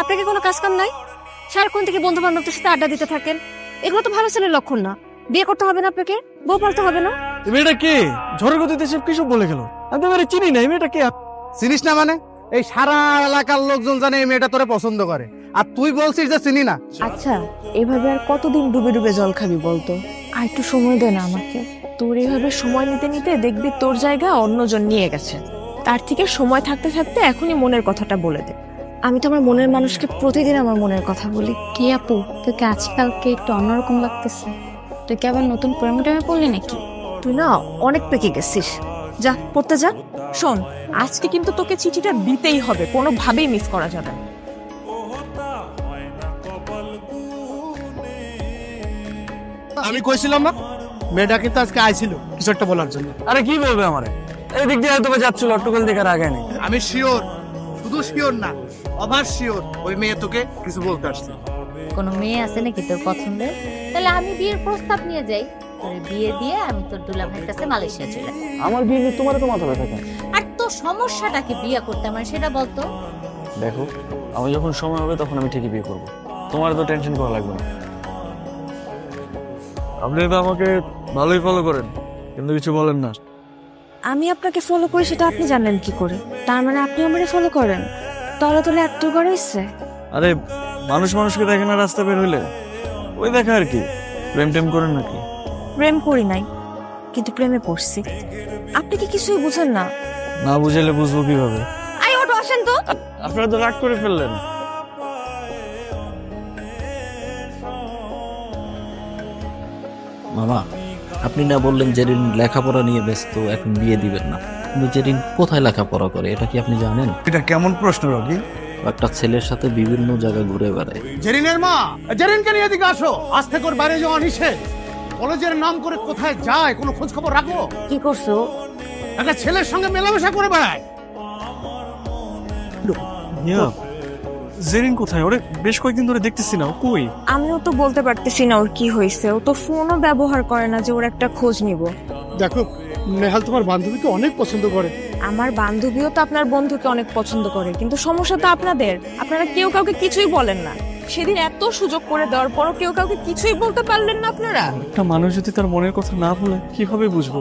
আপনাকে কোনো কাজ কাম নাই? সারাক্ষণ থেকে বন্ধু বান্ধবদের সাথে আড্ডা দিতে থাকেন, এগুলো তো ভালো ছেলের লক্ষণ না। বিয়ে করতে হবে না আপনাকে, বউ পালতে হবে না। মেয়েটা কে? ঝড়ের গতিতে সব কিসব বলে গেল। আমি তো মেয়েটা চিনি না। মেয়েটা কে? চিনিস না মানে? এই সারা এলাকার লোকজন জানে এই মেয়েটা তোরে পছন্দ করে, আর তুই বলছিস যে চিনি না। আচ্ছা, এভাবে আর কতদিন ডুবে ডুবে জল খাবি বলতো? আর একটু সময় দে না আমাকে। তোর এইভাবে সময় নিতে নিতে দেখবি তোর জায়গা অন্যজন নিয়ে গেছে। তার থেকে সময় থাকতে থাকতে এখনই মনের কথাটা বলে দে। আমি তো আমার মনের মানুষকে প্রতিদিন আমার মনের কথা বলি। কি আপু, তোকে আজকালকে একটু অন্যরকম লাগতেছে। তুই কি আবার নতুন প্রেমে টেমে পড়লি নাকি? তুই না অনেক পেকে গেছিস। যা পড়তে যা। শোন, আজকে কিন্তু তোকে চিঠিটা দিতেই হবে, কোনোভাবেই মিস করা যাবে না। আমি কইছিলাম না মেয়েটা কিন্তু আজকে আইছিল কিছু একটা বলার জন্য। আরে কি বলবে আমারে? এই দিক দিয়ে হয়তো যাচ্ছিল, অট্টকল দেখার আগে নেই। আমি শিওর, শুধু শিওর না, অভার শিওর ওই মেয়ে তোকে কিছু বলতে আসছে। কোনো মেয়ে আছে নাকি তোর পছন্দের? তাহলে আমি বিয়ের প্রস্তাব নিয়ে যাই, তোর বিয়ে দিয়ে আমি তোর দুলা ভাইয়ের কাছে মালয়েশিয়া চলে যাই। আমার বিয়ে নিয়ে তোমার তো মাথা ব্যথা কেন? আর তোর সমস্যাটাকে বিয়ে করতে আমার সেটা বলতো। দেখো, আমি যখন সময় হবে তখন আমি ঠিকই বিয়ে করবো। তোমার তো টেনশন করা লাগবে না। আপনি তো আমাকে ভালোই ফলো করেন, কিন্তু কিছু বলেন না। আমি আপনাকে ফলো করি সেটা আপনি জানেন কি করে? তার মানে আপনি আমারে ফলো করেন? তলে তলে এত করেছে। আরে মানুষ মানুষকে দেখে না রাস্তা বের হইলে, ওই দেখা আর কি। প্রেম টেম করেন নাকি? প্রেম করি নাই, কিন্তু প্রেমে পড়ছি। আপনি কি কিছুই বুঝেন না? না বুঝাইলে বুঝবো কিভাবে? আই ওটো আসেন তো। আপনারা তো রাগ করে ফেললেন। মামা, আপনি না বললেন জেরিন লেখাপড়া নিয়ে ব্যস্ত, এখন বিয়ে দিবেন না। কিন্তু জেরিন কোথায় লেখাপড়া করে এটা কি আপনি জানেন? এটা কেমন প্রশ্ন রকি? একটা ছেলের সাথে বিভিন্ন জায়গায় ঘুরে বেড়ায়। জেরিনের মা, জেরিনকে নিয়ে এদিকে আসো। আজ থেকে ওর বাইরে যাওয়া নিষেধ। কলেজের নাম করে কোথায় যায় কোনো খোঁজ খবর রাখো? কি করছো? একটা ছেলের সঙ্গে মেলামেশা করে বেড়ায়। জেরিন কোথায়? ওরে বেশ কয়েকদিন ধরে দেখতেছি না, ও কই? আমিও তো বলতে পারতেছি না ওর কি হয়েছে। ও তো ফোনও ব্যবহার করে না যে ওর একটা খোঁজ নিব। দেখো, নেহাল তোমার বান্ধবীকে অনেক পছন্দ করে। আমার বান্ধবীও তো আপনার বন্ধুকে অনেক পছন্দ করে, কিন্তু সমস্যা তো আপনাদের। আপনারা কেউ কাউকে কিছুই বলেন না। সেদিন এত সুযোগ করে দেওয়ার পরও কেউ কাউকে কিছুই বলতে পারলেন না আপনারা। একটা মানুষ যদি তার মনের কথা না বলে কিভাবে বুঝবো?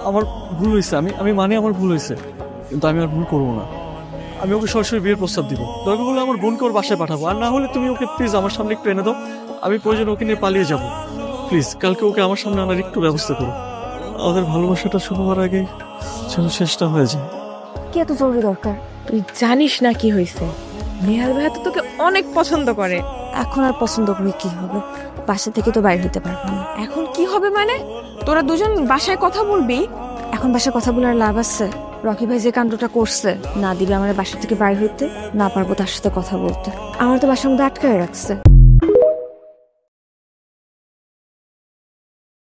আমার ভুল হয়েছে, আমি মানে আমার ভুল হয়েছে, কিন্তু আমি আর ভুল করবো না। আমি ওকে সরাসরি বিয়ের প্রস্তাব দিব। দরকার হলে আমার বোনকে ওর বাসায় পাঠাবো, আর না হলে তুমি ওকে প্লিজ আমার সামনে একটু এনে দাও। আমি প্রয়োজন ওকে নিয়ে পালিয়ে যাব। প্লিজ কালকে ওকে আমার সামনে আনার একটু ব্যবস্থা করো। আমাদের ভালোবাসাটা শুরু হওয়ার আগে যেন শেষটা হয়ে যায়। কি এত জরুরি দরকার? তুই জানিস না কি হয়েছে? নেহাল ভাইয়া তো তোকে অনেক পছন্দ করে। এখন আর পছন্দ করে কি হবে? বাসা থেকে তো বাইরে হতে পারবো না। এখন কি হবে মানে? তোরা দুজন বাসায় কথা বলবি? এখন বাসায় কথা বলার লাভ আছে? রকি ভাই যে কাণ্ডটা করছে, না দিবে আমার বাসা থেকে বাইরে হইতে, না পারবো তার সাথে কথা বলতে। আমার তো বাসার মধ্যে আটকায় রাখছে।